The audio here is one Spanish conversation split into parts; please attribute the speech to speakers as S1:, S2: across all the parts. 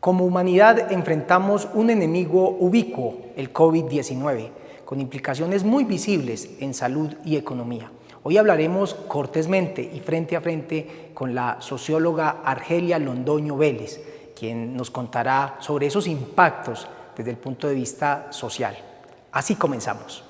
S1: Como humanidad enfrentamos un enemigo ubicuo, el COVID-19, con implicaciones muy visibles en salud y economía. Hoy hablaremos cortésmente y frente a frente con la socióloga Argelia Londoño Vélez, quien nos contará sobre esos impactos desde el punto de vista social. Así comenzamos.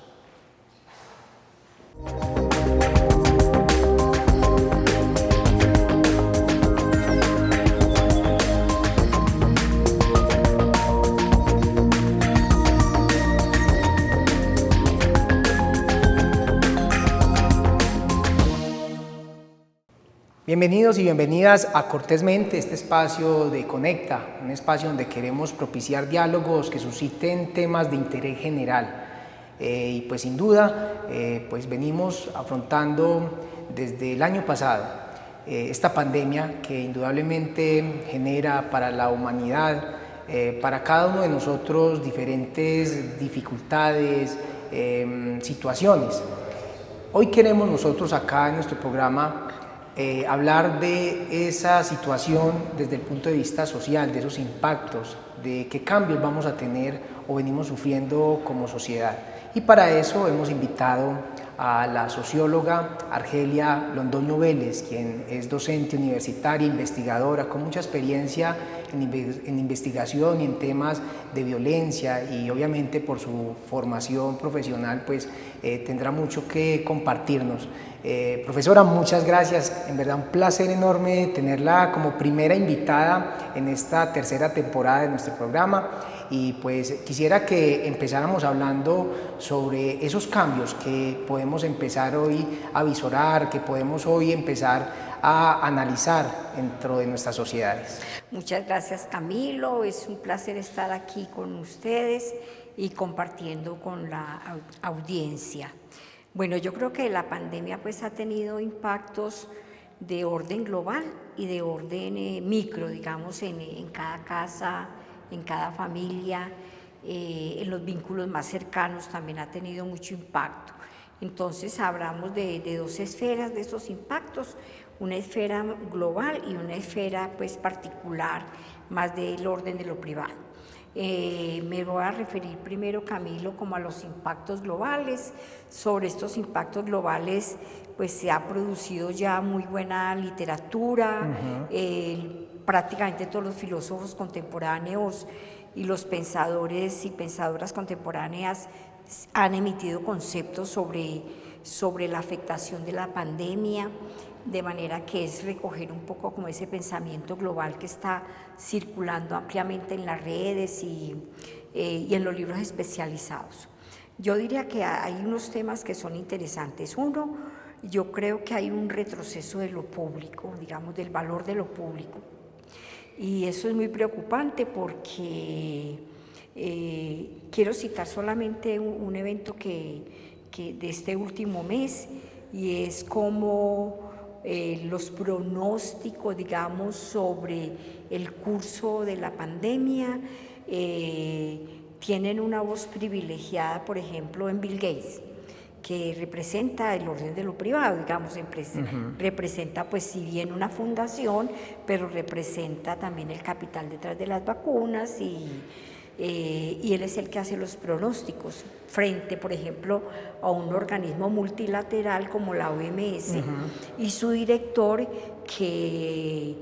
S1: Bienvenidos y bienvenidas a Cortésmente, este espacio de Conecta, un espacio donde queremos propiciar diálogos que susciten temas de interés general. Y pues sin duda, pues venimos afrontando desde el año pasado esta pandemia que indudablemente genera para la humanidad, para cada uno de nosotros diferentes dificultades, situaciones. Hoy queremos nosotros acá en nuestro programa hablar de esa situación desde el punto de vista social, de esos impactos, de qué cambios vamos a tener o venimos sufriendo como sociedad. Y para eso hemos invitado a la socióloga Argelia Londoño Vélez, quien es docente universitaria, investigadora, con mucha experiencia en investigación y en temas de violencia, y obviamente por su formación profesional pues tendrá mucho que compartirnos. Profesora, muchas gracias, en verdad un placer enorme tenerla como primera invitada en esta tercera temporada de nuestro programa, y pues quisiera que empezáramos hablando sobre esos cambios que podemos empezar hoy a visorar, que podemos hoy empezar a analizar dentro de nuestras sociedades.
S2: Muchas gracias, Camilo, es un placer estar aquí con ustedes y compartiendo con la audiencia. Bueno, yo creo que la pandemia pues ha tenido impactos de orden global y de orden micro, digamos, en cada casa, en cada familia, en los vínculos más cercanos también ha tenido mucho impacto. Entonces hablamos de dos esferas de esos impactos, una esfera global y una esfera pues particular, más del orden de lo privado. Me voy a referir primero, Camilo, como a los impactos globales. Sobre estos impactos globales pues se ha producido ya muy buena literatura, prácticamente todos los filósofos contemporáneos y los pensadores y pensadoras contemporáneas han emitido conceptos sobre la afectación de la pandemia, de manera que es recoger un poco como ese pensamiento global que está circulando ampliamente en las redes y en los libros especializados. Yo diría que hay unos temas que son interesantes. Uno, yo creo que hay un retroceso de lo público, digamos, del valor de lo público. Y eso es muy preocupante porque quiero citar solamente un evento que de este último mes, y es como los pronósticos, digamos, sobre el curso de la pandemia tienen una voz privilegiada, por ejemplo, en Bill Gates, que representa el orden de lo privado, digamos, representa pues si bien una fundación, pero representa también el capital detrás de las vacunas, y él es el que hace los pronósticos frente, por ejemplo, a un organismo multilateral como la OMS, y su director que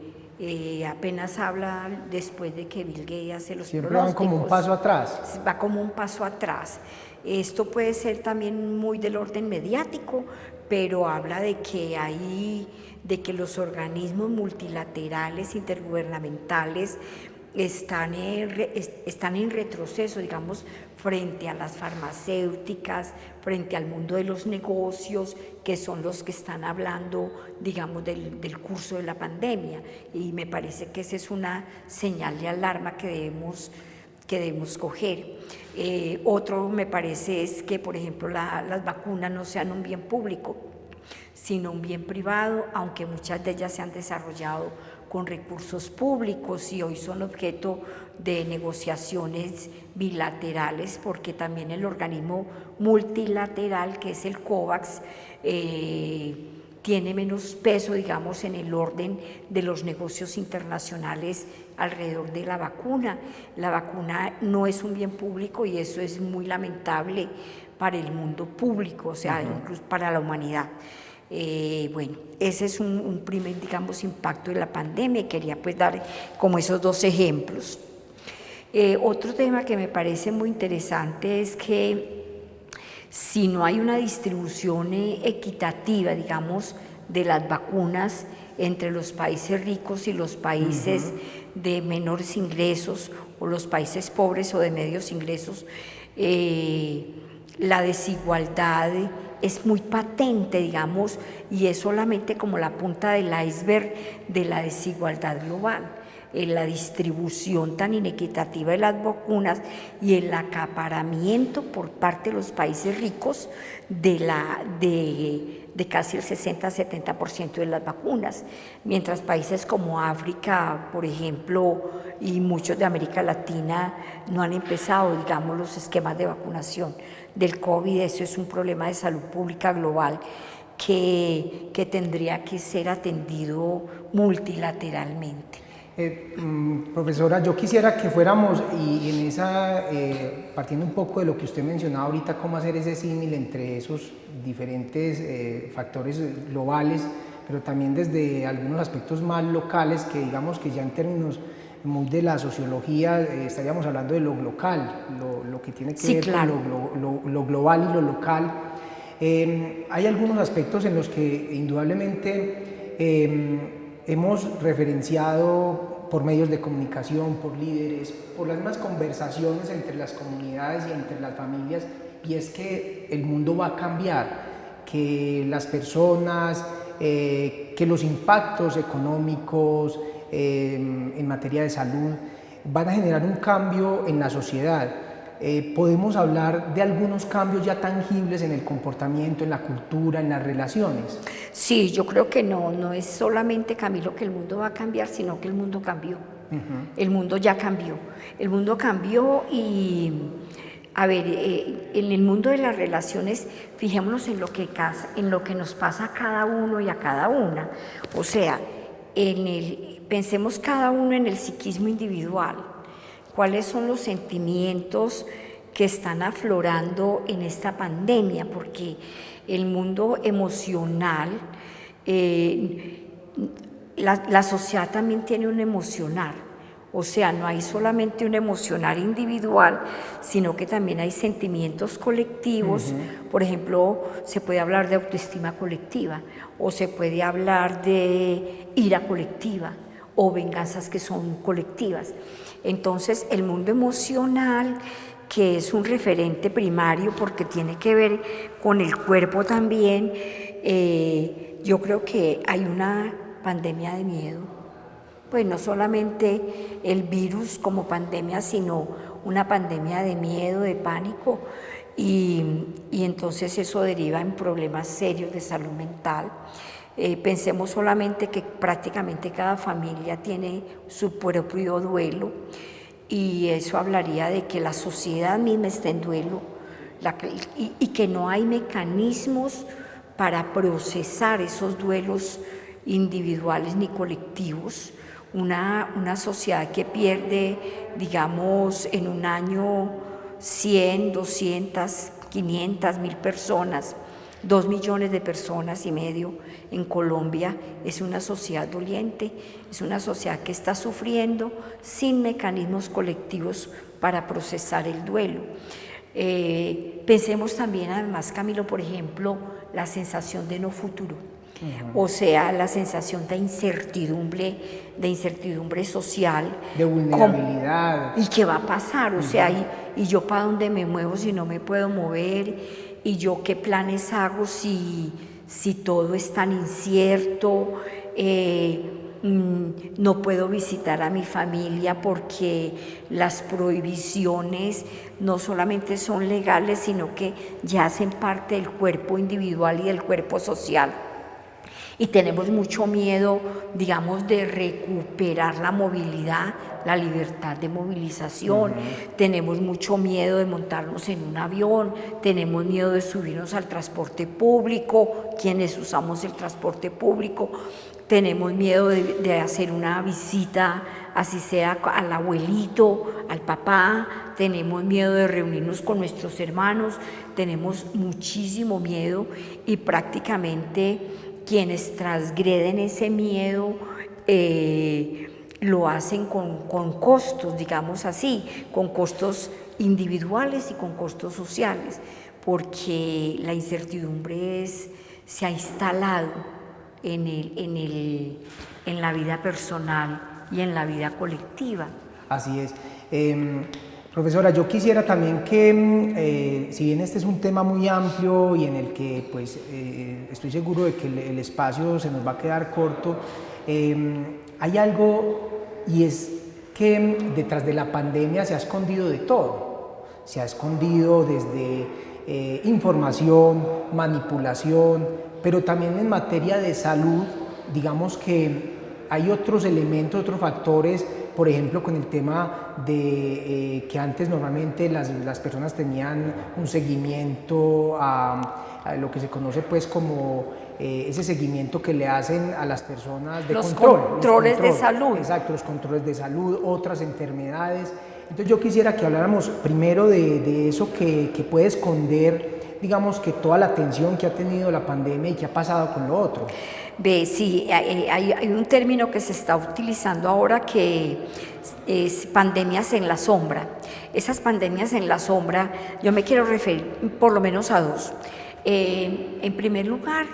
S2: apenas habla después de que Bill Gates hace los
S1: Siempre
S2: pronósticos.
S1: van como un paso atrás.
S2: Va como un paso atrás. Esto puede ser también muy del orden mediático, pero habla de que los organismos multilaterales, intergubernamentales, están en retroceso, digamos, frente a las farmacéuticas, frente al mundo de los negocios, que son los que están hablando, digamos, del curso de la pandemia. Y me parece que esa es una señal de alarma que debemos coger. Otro me parece es que, por ejemplo, las vacunas no sean un bien público, sino un bien privado, aunque muchas de ellas se han desarrollado con recursos públicos y hoy son objeto de negociaciones bilaterales, porque también el organismo multilateral, que es el COVAX, tiene menos peso, digamos, en el orden de los negocios internacionales alrededor de la vacuna. La vacuna no es un bien público y eso es muy lamentable para el mundo público, o sea, incluso para la humanidad. Bueno, ese es un primer, digamos, impacto de la pandemia y quería pues dar como esos dos ejemplos. Otro tema que me parece muy interesante es que si no hay una distribución equitativa, digamos, de las vacunas entre los países ricos y los países de menores ingresos o los países pobres o de medios ingresos, la desigualdad es muy patente, digamos, y es solamente como la punta del iceberg de la desigualdad global. En la distribución tan inequitativa de las vacunas y el acaparamiento por parte de los países ricos de casi el 60-70% de las vacunas, mientras países como África, por ejemplo, y muchos de América Latina no han empezado, digamos, los esquemas de vacunación del COVID. Eso es un problema de salud pública global que tendría que ser atendido multilateralmente.
S1: Profesora, yo quisiera que fuéramos, y en esa, partiendo un poco de lo que usted mencionaba ahorita, cómo hacer ese símil entre esos diferentes factores globales, pero también desde algunos aspectos más locales, que digamos que ya en términos muy de la sociología estaríamos hablando de lo local, lo que tiene que ver
S2: claro,
S1: con lo global y lo local. Hay algunos aspectos en los que indudablemente hemos referenciado por medios de comunicación, por líderes, por las mismas conversaciones entre las comunidades y entre las familias, y es que el mundo va a cambiar, que las personas, que los impactos económicos en materia de salud van a generar un cambio en la sociedad. Podemos hablar de algunos cambios ya tangibles en el comportamiento, en la cultura, en las relaciones.
S2: Sí, yo creo que no es solamente, Camilo, que el mundo va a cambiar, sino que el mundo cambió. El mundo ya cambió. El mundo cambió y, a ver, en el mundo de las relaciones, fijémonos en lo que nos pasa a cada uno y a cada una. O sea, pensemos cada uno en el psiquismo individual. ¿Cuáles son los sentimientos que están aflorando en esta pandemia? Porque el mundo emocional, la sociedad también tiene un emocional. O sea, no hay solamente un emocional individual, sino que también hay sentimientos colectivos. Por ejemplo, se puede hablar de autoestima colectiva, o se puede hablar de ira colectiva, o venganzas que son colectivas. Entonces, el mundo emocional, que es un referente primario porque tiene que ver con el cuerpo también, yo creo que hay una pandemia de miedo. Pues no solamente el virus como pandemia, sino una pandemia de miedo, de pánico, y entonces eso deriva en problemas serios de salud mental. Pensemos solamente que prácticamente cada familia tiene su propio duelo, y eso hablaría de que la sociedad misma está en duelo y que no hay mecanismos para procesar esos duelos individuales ni colectivos. Una sociedad que pierde, digamos, en un año 100, 200, 500, 1000 personas, 2 millones de personas y medio en Colombia, es una sociedad doliente, es una sociedad que está sufriendo sin mecanismos colectivos para procesar el duelo. Pensemos también, además, Camilo, por ejemplo, la sensación de no futuro. O sea, la sensación de incertidumbre social.
S1: De vulnerabilidad.
S2: ¿Y qué va a pasar? O sea, ¿y yo para dónde me muevo si no me puedo mover? ¿Y yo qué planes hago si todo es tan incierto? No puedo visitar a mi familia porque las prohibiciones no solamente son legales, sino que ya hacen parte del cuerpo individual y del cuerpo social. y tenemos mucho miedo, digamos, de recuperar la movilidad, la libertad de movilización, tenemos mucho miedo de montarnos en un avión, tenemos miedo de subirnos al transporte público, quienes usamos el transporte público, tenemos miedo de hacer una visita, así sea al abuelito, al papá, tenemos miedo de reunirnos con nuestros hermanos, tenemos muchísimo miedo y prácticamente quienes transgreden ese miedo lo hacen con costos, digamos así, con costos individuales y con costos sociales, porque la incertidumbre se ha instalado en la vida personal y en la vida colectiva.
S1: Así es. Profesora, yo quisiera también que, si bien este es un tema muy amplio y en el que pues, estoy seguro de que el espacio se nos va a quedar corto, hay algo y es que detrás de la pandemia se ha escondido de todo. Se ha escondido desde información, manipulación, pero también en materia de salud, digamos que hay otros elementos, otros factores, por ejemplo, con el tema de que antes normalmente las personas tenían un seguimiento a lo que se conoce pues como ese seguimiento que le hacen a las personas de
S2: controles de salud.
S1: Exacto, los controles de salud, otras enfermedades. Entonces yo quisiera que habláramos primero de eso que puede esconder, digamos, que toda la atención que ha tenido la pandemia y que ha pasado con lo otro.
S2: Sí, hay un término que se está utilizando ahora que es pandemias en la sombra. Esas pandemias en la sombra, yo me quiero referir por lo menos a dos. En primer lugar,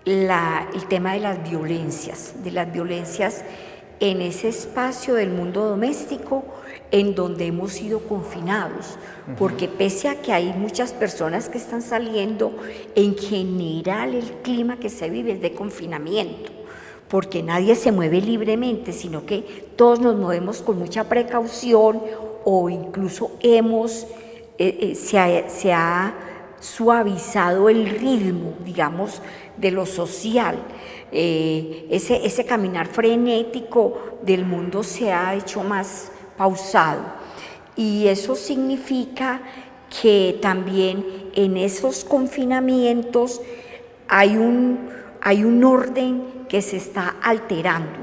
S2: el tema de las violencias en ese espacio del mundo doméstico en donde hemos sido confinados, porque pese a que hay muchas personas que están saliendo, en general el clima que se vive es de confinamiento, porque nadie se mueve libremente, sino que todos nos movemos con mucha precaución o incluso se ha suavizado el ritmo, digamos, de lo social. Ese caminar frenético del mundo se ha hecho más pausado y eso significa que también en esos confinamientos hay un orden que se está alterando,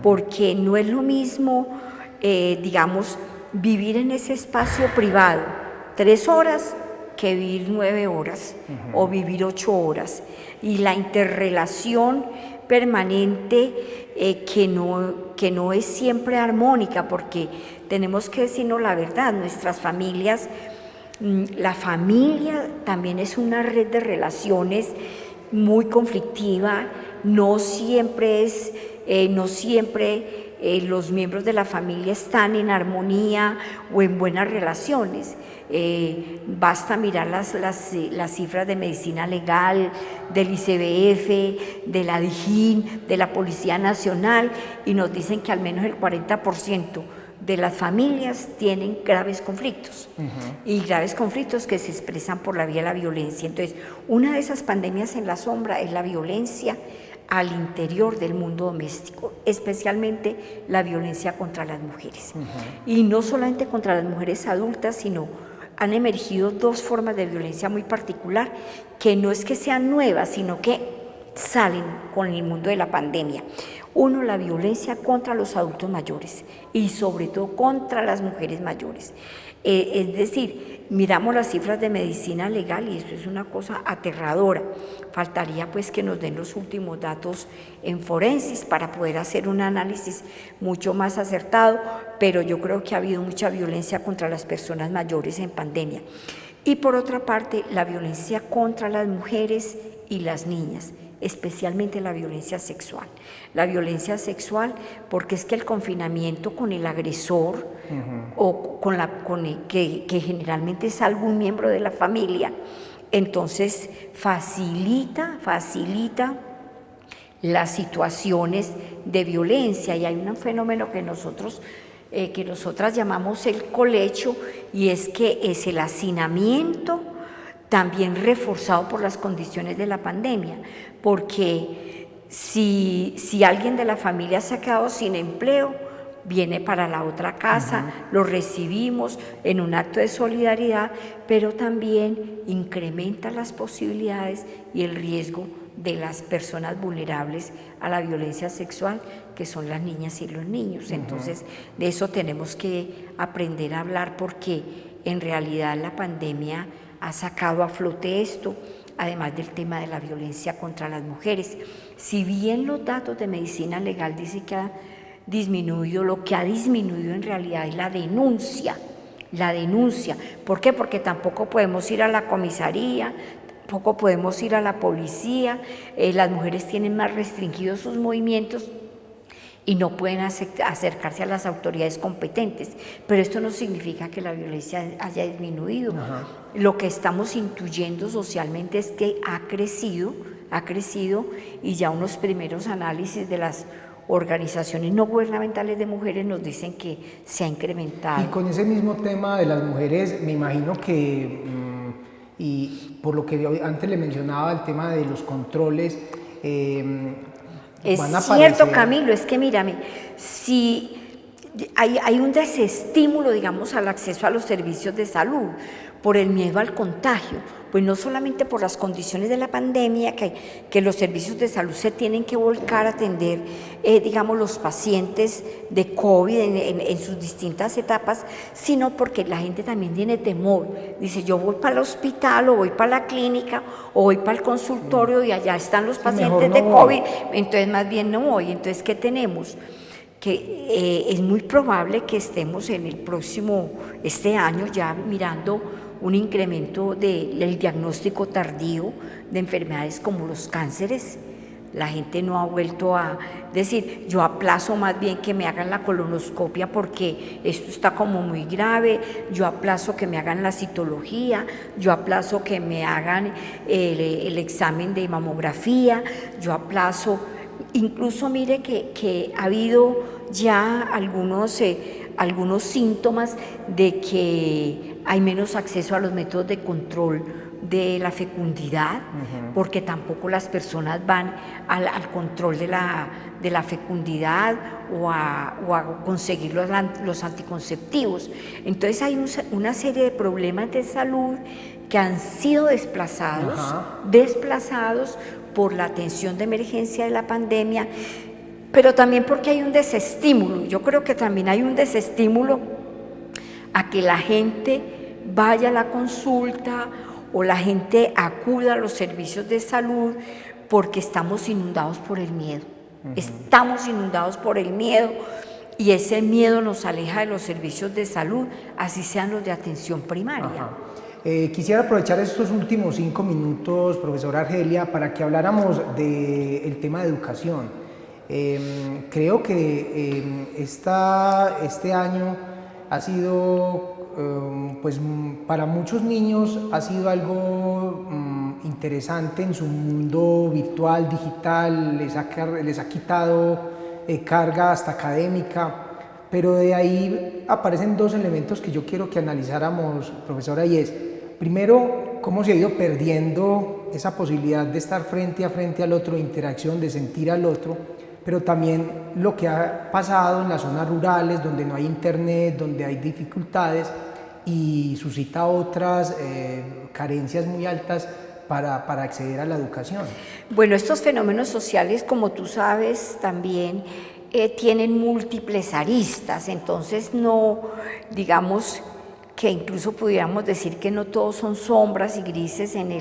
S2: porque no es lo mismo, digamos, vivir en ese espacio privado 3 horas que vivir 9 horas o vivir 8 horas, y la interrelación permanente que no es siempre armónica, porque tenemos que decirnos la verdad, nuestras familias, la familia también es una red de relaciones muy conflictiva, no siempre los miembros de la familia están en armonía o en buenas relaciones. Basta mirar las cifras de medicina legal, del ICBF, de la DIJÍN, de la Policía Nacional, y nos dicen que al menos el 40% de las familias tienen graves conflictos, y graves conflictos que se expresan por la vía de la violencia. Entonces, una de esas pandemias en la sombra es la violencia al interior del mundo doméstico, especialmente la violencia contra las mujeres. Y no solamente contra las mujeres adultas, sino han emergido 2 formas de violencia muy particular, que no es que sean nuevas, sino que salen con el mundo de la pandemia. Uno, la violencia contra los adultos mayores y sobre todo contra las mujeres mayores. Es decir, miramos las cifras de medicina legal y eso es una cosa aterradora. Faltaría pues que nos den los últimos datos en forensis para poder hacer un análisis mucho más acertado, pero yo creo que ha habido mucha violencia contra las personas mayores en pandemia. Y por otra parte, la violencia contra las mujeres y las niñas, especialmente la violencia sexual. La violencia sexual porque es que el confinamiento con el agresor o que generalmente es algún miembro de la familia, entonces facilita las situaciones de violencia, y hay un fenómeno que nosotras llamamos el colecho, y es que es el hacinamiento también reforzado por las condiciones de la pandemia, porque Si alguien de la familia se ha quedado sin empleo, viene para la otra casa, lo recibimos en un acto de solidaridad, pero también incrementa las posibilidades y el riesgo de las personas vulnerables a la violencia sexual, que son las niñas y los niños. Entonces, de eso tenemos que aprender a hablar, porque en realidad la pandemia ha sacado a flote esto, además del tema de la violencia contra las mujeres. Si bien los datos de medicina legal dicen que ha disminuido, lo que ha disminuido en realidad es la denuncia. ¿Por qué? Porque tampoco podemos ir a la comisaría, tampoco podemos ir a la policía, las mujeres tienen más restringidos sus movimientos y no pueden acercarse a las autoridades competentes, pero esto no significa que la violencia haya disminuido. Lo que estamos intuyendo socialmente es que ha crecido y ya unos primeros análisis de las organizaciones no gubernamentales de mujeres nos dicen que se ha incrementado.
S1: Y con ese mismo tema de las mujeres, me imagino que, y por lo que antes le mencionaba, el tema de los controles,
S2: es cierto, Camilo, es que mírame, si hay un desestímulo, digamos, al acceso a los servicios de salud por el miedo al contagio, pues no solamente por las condiciones de la pandemia, que los servicios de salud se tienen que volcar a atender, digamos, los pacientes de COVID en sus distintas etapas, sino porque la gente también tiene temor. Dice, yo voy para el hospital o voy para la clínica o voy para el consultorio y allá están los pacientes de COVID, entonces más bien no voy. Entonces, ¿qué tenemos? Que es muy probable que estemos en el este año ya mirando un incremento del diagnóstico tardío de enfermedades como los cánceres. La gente no ha vuelto a decir, yo aplazo más bien que me hagan la colonoscopia porque esto está como muy grave, yo aplazo que me hagan la citología, yo aplazo que me hagan el examen de mamografía, yo aplazo, incluso mire que ha habido ya algunos síntomas de que hay menos acceso a los métodos de control de la fecundidad, porque tampoco las personas van al control de la fecundidad o a conseguir los anticonceptivos. Entonces hay una serie de problemas de salud que han sido desplazados por la atención de emergencia de la pandemia, pero también porque hay un desestímulo. Yo creo que también hay un desestímulo a que la gente vaya a la consulta o la gente acuda a los servicios de salud, porque estamos inundados por el miedo. Estamos inundados por el miedo y ese miedo nos aleja de los servicios de salud, así sean los de atención primaria.
S1: Quisiera aprovechar estos últimos 5 minutos, profesora Argelia, para que habláramos del tema de educación. Creo que este año ha sido, pues para muchos niños ha sido algo interesante en su mundo virtual, digital, les ha quitado carga hasta académica, pero de ahí aparecen 2 elementos que yo quiero que analizáramos, profesora, y es, primero, cómo se ha ido perdiendo esa posibilidad de estar frente a frente al otro, de interacción, de sentir al otro, pero también lo que ha pasado en las zonas rurales, donde no hay internet, donde hay dificultades y suscita otras carencias muy altas para acceder a la educación.
S2: Bueno, estos fenómenos sociales, como tú sabes, también tienen múltiples aristas, entonces no, digamos que incluso pudiéramos decir que no todos son sombras y grises en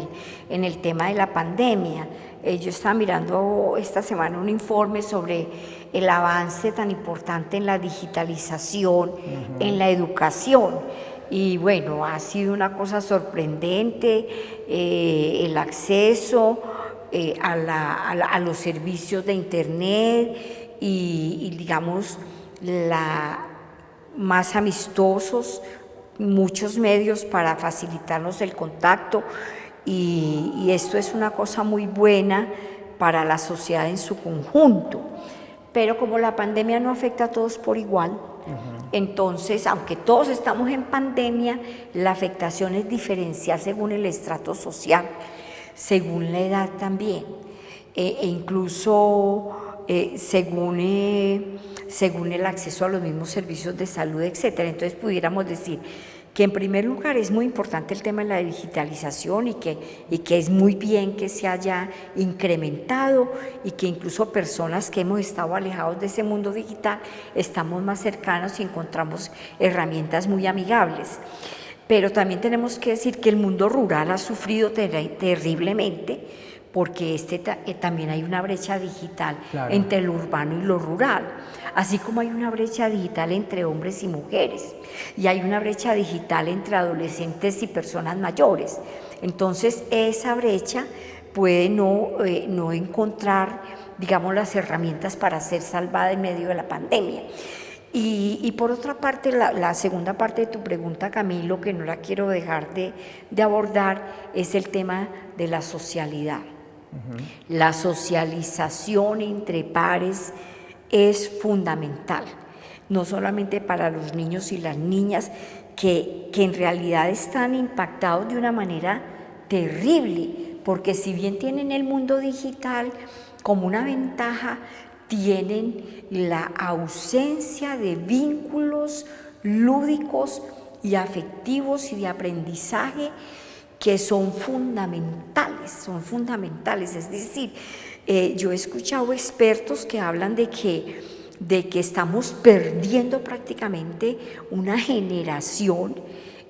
S2: el tema de la pandemia. Yo estaba mirando esta semana un informe sobre el avance tan importante en la digitalización, en la educación, y bueno, ha sido una cosa sorprendente el acceso a los servicios de internet y digamos más amistosos, muchos medios para facilitarnos el contacto. Y esto es una cosa muy buena para la sociedad en su conjunto, pero como la pandemia no afecta a todos por igual, entonces, aunque todos estamos en pandemia, la afectación es diferencial según el estrato social, según la edad también. e incluso según el acceso a los mismos servicios de salud, etcétera. Entonces pudiéramos decir que en primer lugar es muy importante el tema de la digitalización y que es muy bien que se haya incrementado y que incluso personas que hemos estado alejados de ese mundo digital estamos más cercanos y encontramos herramientas muy amigables. Pero también tenemos que decir que el mundo rural ha sufrido terriblemente, porque también hay una brecha digital entre lo urbano y lo rural, así como hay una brecha digital entre hombres y mujeres, y hay una brecha digital entre adolescentes y personas mayores. Entonces, esa brecha puede no encontrar, digamos, las herramientas para ser salvada en medio de la pandemia. Y por otra parte, la segunda parte de tu pregunta, Camilo, que no la quiero dejar de abordar, es el tema de la socialidad. La socialización entre pares es fundamental, no solamente para los niños y las niñas que en realidad están impactados de una manera terrible, porque si bien tienen el mundo digital como una ventaja, tienen la ausencia de vínculos lúdicos y afectivos y de aprendizaje que son fundamentales, es decir, yo he escuchado expertos que hablan de que estamos perdiendo prácticamente una generación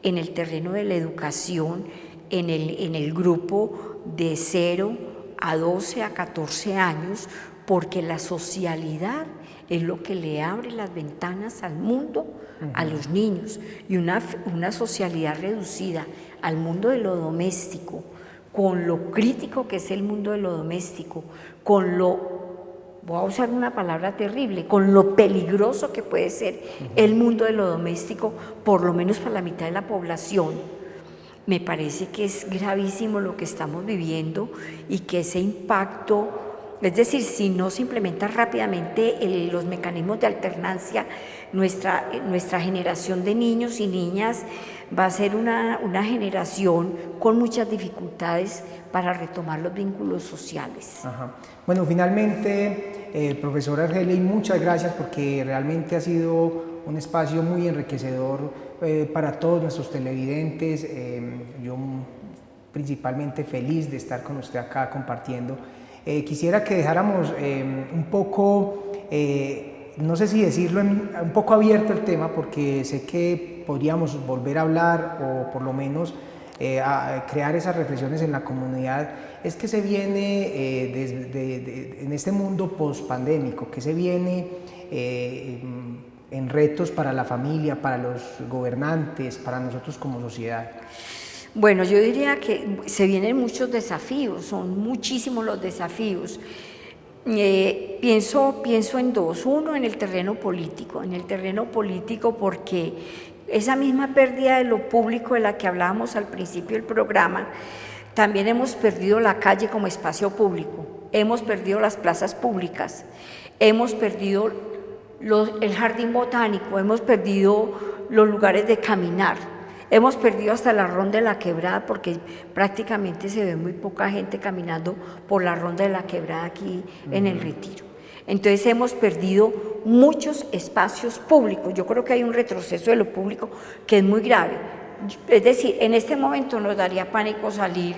S2: en el terreno de la educación, en el grupo de 0 a 12 a 14 años, porque la socialidad es lo que le abre las ventanas al mundo, a los niños, y una socialidad reducida al mundo de lo doméstico, con lo crítico que es el mundo de lo doméstico, con lo, voy a usar una palabra terrible, con lo peligroso que puede ser el mundo de lo doméstico, por lo menos para la mitad de la población. Me parece que es gravísimo lo que estamos viviendo y que ese impacto, es decir, si no se implementan rápidamente los mecanismos de alternancia, nuestra generación de niños y niñas va a ser una generación con muchas dificultades para retomar los vínculos sociales.
S1: Ajá. Bueno, finalmente, profesora Argeli, muchas gracias porque realmente ha sido un espacio muy enriquecedor para todos nuestros televidentes. Yo principalmente feliz de estar con usted acá compartiendo. Quisiera que dejáramos un poco, no sé si decirlo, un poco abierto el tema, porque sé que podríamos volver a hablar o por lo menos a crear esas reflexiones en la comunidad. Es que se viene en este mundo post-pandémico, que se viene en retos para la familia, para los gobernantes, para nosotros como sociedad.
S2: Bueno, yo diría que se vienen muchos desafíos, son muchísimos los desafíos. Pienso en dos. Uno, en el terreno político porque esa misma pérdida de lo público de la que hablábamos al principio del programa, también hemos perdido la calle como espacio público, hemos perdido las plazas públicas, hemos perdido el jardín botánico, hemos perdido los lugares de caminar. Hemos perdido hasta la ronda de la Quebrada porque prácticamente se ve muy poca gente caminando por la ronda de la Quebrada aquí en el Retiro. Entonces hemos perdido muchos espacios públicos. Yo creo que hay un retroceso de lo público que es muy grave. Es decir, en este momento nos daría pánico salir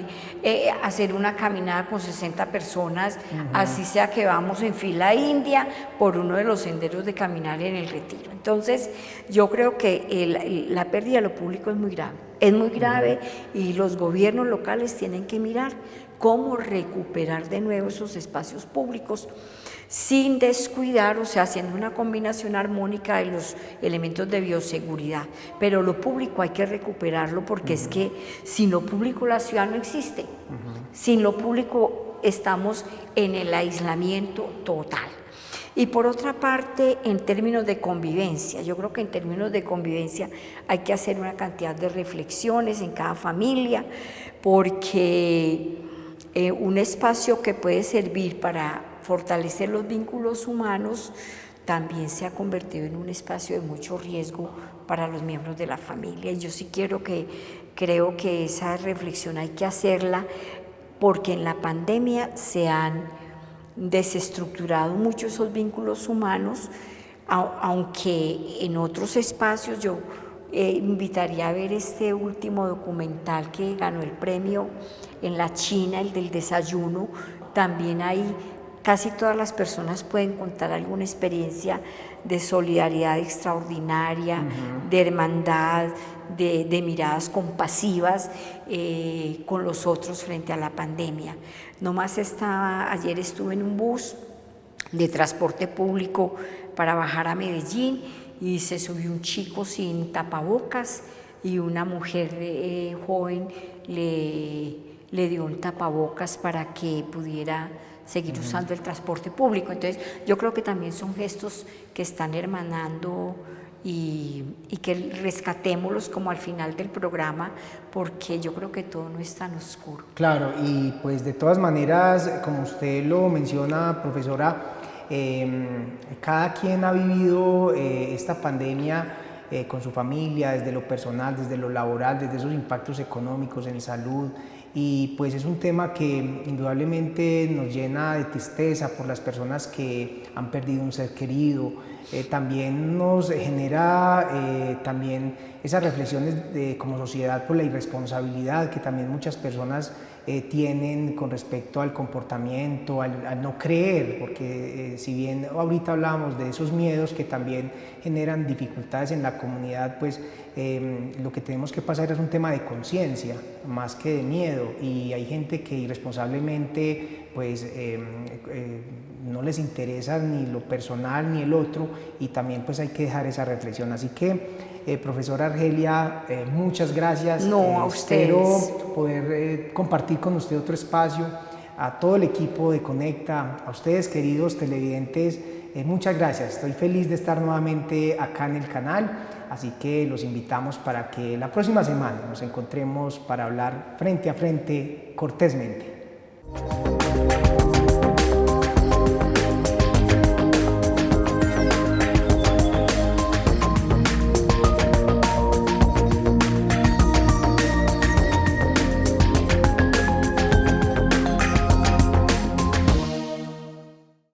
S2: a hacer una caminada con 60 personas, así sea que vamos en fila india por uno de los senderos de caminar en el Retiro. Entonces, yo creo que la pérdida de lo público es muy grave y los gobiernos locales tienen que mirar cómo recuperar de nuevo esos espacios públicos sin descuidar, o sea, haciendo una combinación armónica de los elementos de bioseguridad. Pero lo público hay que recuperarlo porque es que sin lo público la ciudad no existe. Sin lo público estamos en el aislamiento total. Y por otra parte, en términos de convivencia, yo creo que en términos de convivencia hay que hacer una cantidad de reflexiones en cada familia, porque un espacio que puede servir para fortalecer los vínculos humanos también se ha convertido en un espacio de mucho riesgo para los miembros de la familia. Y yo sí creo que esa reflexión hay que hacerla porque en la pandemia se han desestructurado mucho esos vínculos humanos, aunque en otros espacios yo invitaría a ver este último documental que ganó el premio en la China, el del desayuno. También ahí casi todas las personas pueden contar alguna experiencia de solidaridad extraordinaria, de hermandad, de miradas compasivas con los otros frente a la pandemia. Ayer estuve en un bus de transporte público para bajar a Medellín y se subió un chico sin tapabocas y una mujer joven le dio un tapabocas para que pudiera seguir usando el transporte público. Entonces yo creo que también son gestos que están hermanando y que rescatémoslos como al final del programa, porque yo creo que todo no es tan oscuro.
S1: Claro, y pues de todas maneras, como usted lo menciona, profesora, cada quien ha vivido esta pandemia con su familia, desde lo personal, desde lo laboral, desde esos impactos económicos en salud, y pues es un tema que indudablemente nos llena de tristeza por las personas que han perdido un ser querido. También nos genera también esas reflexiones como sociedad por la irresponsabilidad que también muchas personas tienen con respecto al comportamiento, al no creer, porque si bien ahorita hablamos de esos miedos que también generan dificultades en la comunidad, pues lo que tenemos que pasar es un tema de conciencia más que de miedo, y hay gente que irresponsablemente pues no les interesa ni lo personal ni el otro, y también pues hay que dejar esa reflexión. Así que profesora Argelia, muchas gracias.
S2: A ustedes.
S1: Espero poder compartir con usted otro espacio. A todo el equipo de Conecta, a ustedes queridos televidentes, muchas gracias. Estoy feliz de estar nuevamente acá en el canal, así que los invitamos para que la próxima semana nos encontremos para hablar frente a frente cortésmente.